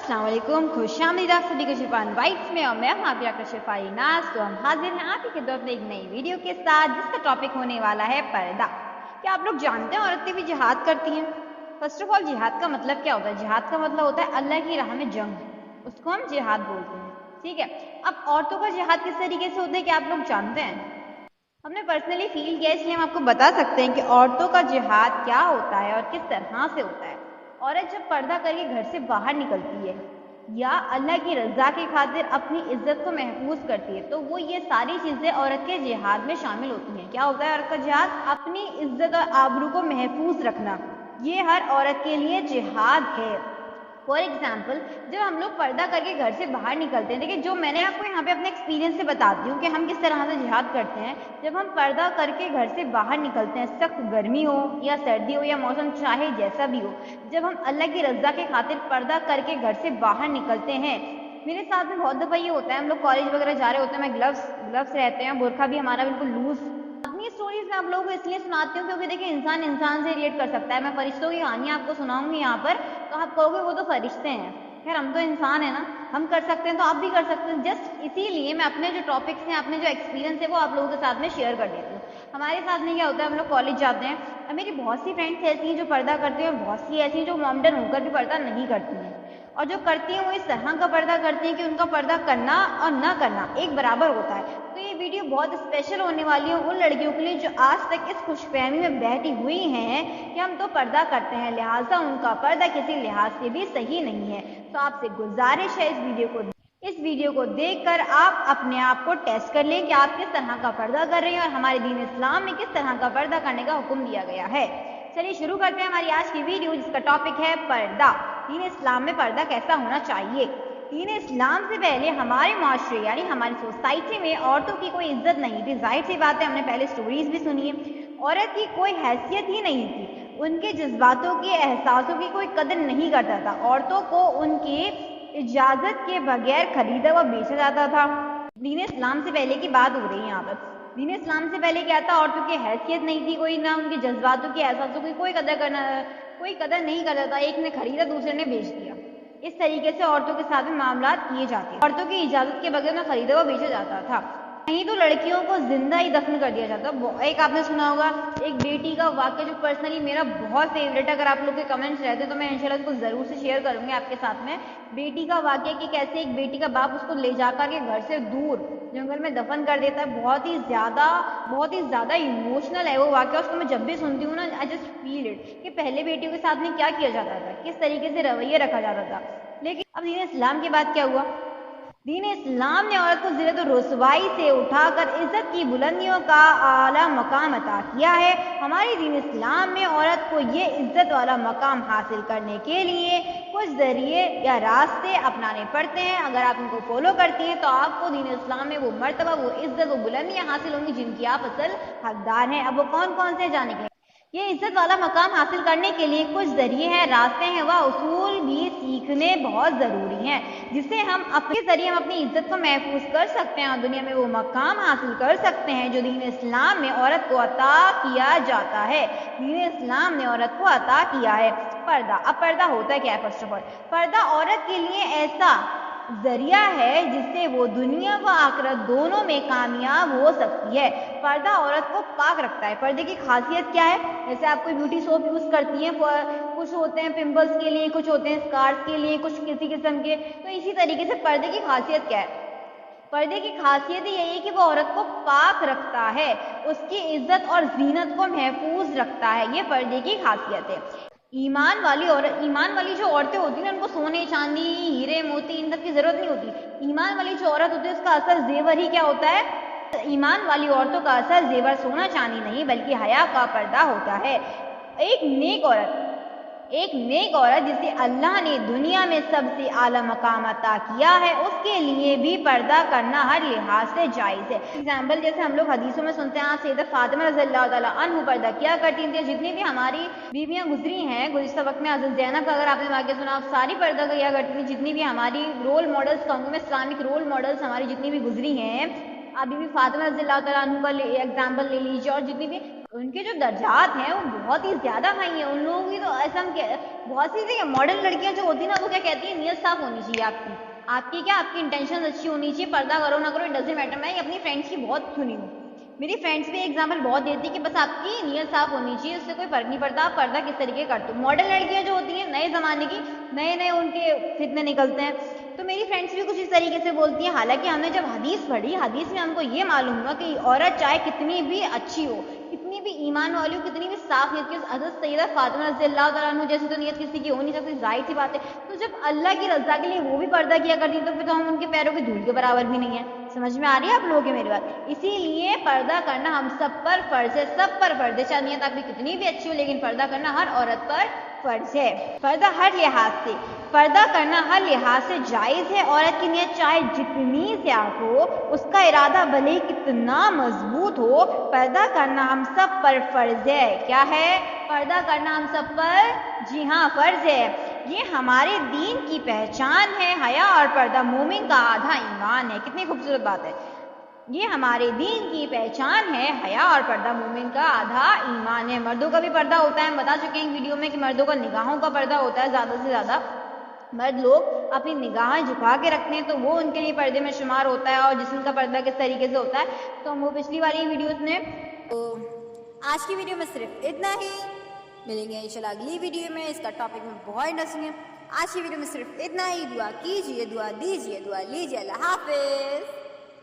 अस्सलाम वालेकुम, खुश आमदीद आप सभी को शिफान वाइब्स में। और मैं हूँ आपकी डॉक्टर शिफाई नाज। तो हम हाजिर हैं आप ही के दोस्त एक नई वीडियो के साथ, जिसका टॉपिक होने वाला है पर्दा। क्या आप लोग जानते हैं औरतें भी जिहाद करती हैं? फर्स्ट ऑफ ऑल, जिहाद का मतलब क्या होता है? जिहाद का मतलब होता है अल्लाह की राह में जंग, उसको हम जिहाद बोलते हैं। ठीक है, अब औरतों का जिहाद किस तरीके से होता है, क्या आप लोग जानते हैं? हमने पर्सनली फील किया, इसलिए हम आपको बता सकते हैं कि औरतों का जिहाद क्या होता है और किस तरह से होता है। औरत जब पर्दा करके घर से बाहर निकलती है या अल्लाह की रजा की खातिर अपनी इज्जत को महफूज करती है, तो वो ये सारी चीजें औरत के जिहाद में शामिल होती हैं। क्या होता है औरत का जिहाद? अपनी इज्जत और आबरू को महफूज रखना, ये हर औरत के लिए जिहाद है। फॉर एग्जाम्पल, जब हम लोग पर्दा करके घर से बाहर निकलते हैं, देखिए जो मैंने आपको यहाँ पे अपने एक्सपीरियंस से बताती हूँ कि हम किस तरह से जिहाद करते हैं। जब हम पर्दा करके घर से बाहर निकलते हैं, सख्त गर्मी हो या सर्दी हो या मौसम चाहे जैसा भी हो, जब हम अल्लाह की रजा के खातिर पर्दा करके घर से बाहर निकलते हैं, मेरे साथ में बहुत दफ़ा ये होता है, हम लोग कॉलेज वगैरह जा रहे होते हैं, मैं ग्लव्स रहते हैं, बुरखा भी हमारा बिल्कुल लूज। अपनी स्टोरीज मैं आप लोगों को इसलिए सुनाती हूँ क्योंकि देखिए इंसान इंसान से रिलेट कर सकता है। मैं फरिश्तों की कहानी आपको सुनाऊंगी यहाँ पर, तो आप कहोगे वो तो फरिश्ते हैं। खैर, हम तो इंसान है ना, हम कर सकते हैं तो आप भी कर सकते हैं। जस्ट इसीलिए मैं अपने जो टॉपिक्स हैं, अपने जो एक्सपीरियंस है, वो आप लोगों के साथ में शेयर कर देती हूँ। हमारे साथ में क्या होता है, हम लोग कॉलेज जाते हैं और मेरी बहुत सी फ्रेंड्स ऐसी हैं जो पर्दा करती हैं और बहुत सी ऐसी हैं जो मॉमडन होकर भी पर्दा नहीं करती हैं। और जो करती हैं वो इस तरह का पर्दा करती हैं कि उनका पर्दा करना और न करना एक बराबर होता है। तो ये वीडियो बहुत स्पेशल होने वाली है उन लड़कियों के लिए जो आज तक इस खुशफहमी में बहती हुई हैं कि हम तो पर्दा करते हैं, लिहाजा उनका पर्दा किसी लिहाज से भी सही नहीं है। तो आपसे गुजारिश है इस वीडियो को देखकर आप अपने आप को टेस्ट कर लें कि आप किस तरह का पर्दा कर रहे हैं और हमारे दीन इस्लाम में किस तरह का पर्दा करने का हुक्म दिया गया है। चलिए शुरू करते हैं हमारी आज की वीडियो, जिसका टॉपिक है पर्दा। दीन इस्लाम में पर्दा कैसा होना चाहिए? दीन इस्लाम से पहले हमारे माशरे यानी हमारी सोसाइटी में औरतों की कोई इज्जत नहीं थी। जाहिर सी बात है, हमने पहले स्टोरीज भी सुनी है। औरत की कोई हैसियत ही नहीं थी, उनके जज्बातों के एहसासों की कोई कदर नहीं करता था। औरतों को उनकी इजाजत के बगैर खरीदा व बेचा जाता था। दीन इस्लाम से पहले की बात हो रही है यहाँ पर। दीन इस्लाम से पहले क्या था? औरतों की हैसियत नहीं थी कोई, ना उनके जज्बातों के एहसासों की कोई कदर नहीं करता था। एक ने खरीदा, दूसरे ने बेच दिया। इस तरीके से औरतों के साथ में मामलात किए जाते हैं। औरतों की इजाजत के बगैर ना खरीदा व बेचा जाता था। नहीं तो लड़कियों को जिंदा ही दफन कर दिया जाता। एक आपने सुना होगा एक बेटी का वाक्य जो पर्सनली मेरा बहुत फेवरेट है। अगर आप लोग के कमेंट्स रहते तो मैं इंशाल्लाह इसको जरूर से शेयर करूंगी आपके साथ में। बेटी का वाक्य कि कैसे एक बेटी का बाप उसको ले जाकर के घर से दूर जंगल में दफन कर देता है। बहुत ही ज्यादा इमोशनल है वो वाक्य। उसको मैं जब भी सुनती हूँ ना, आई जस्ट फील इट कि पहले बेटियों के साथ में क्या किया जाता था, किस तरीके से रवैया रखा जाता था। लेकिन अब दीन इस्लाम की बात क्या हुआ? दीन इस्लाम ने औरत को ज़िल्लत और रुसवाई से उठाकर इज्जत की बुलंदियों का आला मकाम अता किया है। हमारे दीन इस्लाम में औरत को ये इज्जत वाला मकाम हासिल करने के लिए कुछ जरिए या रास्ते अपनाने पड़ते हैं। अगर आप इनको फॉलो करती हैं तो आपको दीन इस्लाम में वो मर्तबा, वो इज्जत, वो बुलंदियाँ हासिल होंगी जिनकी आप असल हकदार हैं। अब वो कौन कौन से जाने के ये इज्जत वाला मकाम हासिल करने के लिए कुछ जरिए हैं, रास्ते हैं, वह उसूल भी सीखने बहुत ज़रूरी हैं, जिससे हम अपने जरिए हम अपनी इज्जत को महफूज कर सकते हैं और दुनिया में वो मकाम हासिल कर सकते हैं जो दीन इस्लाम में औरत को अता किया जाता है। दीन इस्लाम ने औरत को अता किया है पर्दा। अब पर्दा होता है क्या है? फर्स्ट ऑफ ऑल, पर्दा औरत के लिए ऐसा जरिया है जिससे वो दुनिया व आखिरत दोनों में कामयाब हो सकती है। पर्दा औरत को पाक रखता है। पर्दे की खासियत क्या है? जैसे आप कोई ब्यूटी सोप यूज करती हैं, कुछ होते हैं पिंपल्स के लिए, कुछ होते हैं स्कार्स के लिए, कुछ किसी किस्म के। तो इसी तरीके से पर्दे की खासियत क्या है? पर्दे की खासियत यही है कि वो औरत को पाक रखता है, उसकी इज्जत और जीनत को महफूज रखता है। ये पर्दे की खासियत है। ईमान वाली जो औरतें होती हैं उनको सोने, चांदी, हीरे, मोती इन सब की जरूरत नहीं होती। ईमान वाली जो औरत होती है उसका असल जेवर ही क्या होता है? ईमान वाली औरतों का असल जेवर सोना चांदी नहीं बल्कि हया का पर्दा होता है। एक नेक औरत जिसे अल्लाह ने दुनिया में सबसे आला मकाम अता किया है, उसके लिए भी पर्दा करना हर लिहाज से जायज़ है। एग्जाम्पल, जैसे हम लोग हदीसों में सुनते हैं सैयदा फातिमा रज़ियल्लाहु तआला अन्हा पर्दा किया करती थी। जितनी भी हमारी बीवियाँ गुजरी हैं गुज़िश्ता वक्त में, हज़रत ज़ैनब का अगर आपने वाक़या सुना, आप सारी पर्दा किया करती थी। जितनी भी हमारी रोल मॉडल्स कहूँगी मैं, इस्लामिक रोल मॉडल्स हमारी जितनी भी गुजरी हैं, आप बीबी फातिमा रज़ियल्लाहु तआला अन्हा का एग्जाम्पल ले लीजिए, और जितनी भी ان کے جو درجات ہیں وہ بہت ہی زیادہ ہائی ہیں. ان لوگوں کی تو ایسا بہت سی ماڈرن لڑکیاں جو ہوتی ہیں نا وہ کیا کہتی ہیں, نیت صاف ہونی چاہیے آپ کی کیا آپ کی انٹینشن اچھی ہونی چاہیے, پردہ کرو نہ کرو اٹ ڈزنٹ میٹر. میں اپنی فرینڈس کی بہت سنی ہوں, میری فرینڈس بھی ایگزامپل بہت دیتی کہ بس آپ کی نیت صاف ہونی چاہیے, اس سے کوئی فرق نہیں پڑتا آپ پردہ کس طریقے کرتے ہو. ماڈرن لڑکیاں جو ہوتی ہیں نئے زمانے کی, نئے ان کے فتنے نکلتے ہیں, تو میری فرینڈس بھی کچھ اس طریقے سے بولتی ہیں. حالانکہ ہم نے جب حدیث پڑھی, حدیث میں ہم کو یہ معلوم ہوا کہ عورت چاہے کتنی بھی اچھی ہو, کتنی بھی ایمان والی ہو, کتنی بھی صاف نیت کی, حضرت سیدہ فاطمہ رضی اللہ تعالیٰ عنہ جیسی تو نیت کسی کی ہو نہیں سکتی, ظاہر سی بات ہے. تو جب اللہ کی رضا کے لیے وہ بھی پردہ کیا کرتی تو پھر تو ہم ان کے پیروں کی دھول کے برابر بھی نہیں ہے. سمجھ میں آ رہی ہے آپ لوگوں کی میری بات؟ اسی لیے پردہ کرنا ہم سب پر فرض ہے, سب پر فرض ہے. چاہے نیت آپ کی کتنی بھی اچھی ہو, لیکن پردہ کرنا ہر عورت پر فرض ہے. پردہ کرنا ہر لحاظ سے جائز ہے. عورت کی نیت چاہے جتنی زیادہ ہو, اس کا ارادہ بھلے ہی کتنا مضبوط ہو, پردہ کرنا ہم سب پر فرض ہے. کیا ہے؟ پردہ کرنا ہم سب پر, جی ہاں, فرض ہے. یہ ہمارے دین کی پہچان ہے. حیا اور پردہ مومن کا آدھا ایمان ہے. کتنی خوبصورت بات ہے. یہ ہمارے دین کی پہچان ہے. حیا اور پردہ مومن کا آدھا ایمان ہے. مردوں کا بھی پردہ ہوتا ہے, ہم بتا چکے ہیں ویڈیو میں کہ مردوں کا نگاہوں کا پردہ ہوتا ہے. زیادہ سے زیادہ مرد لوگ اپنی نگاہیں جھکا کے رکھتے ہیں تو وہ ان کے لیے پردے میں شمار ہوتا ہے. اور جسم کا پردہ کس طریقے سے ہوتا ہے تو ہم وہ پچھلی والی ویڈیوز میں. تو آج کی ویڈیو میں صرف اتنا ہی. ملیں گے انشاءاللہ اگلی ویڈیو میں. اس کا ٹاپک میں بہت انٹرسٹنگ ہے. آج کی ویڈیو میں صرف اتنا ہی. دعا کیجیے, دعا دیجیے, دعا لیجیے. اللہ حافظ.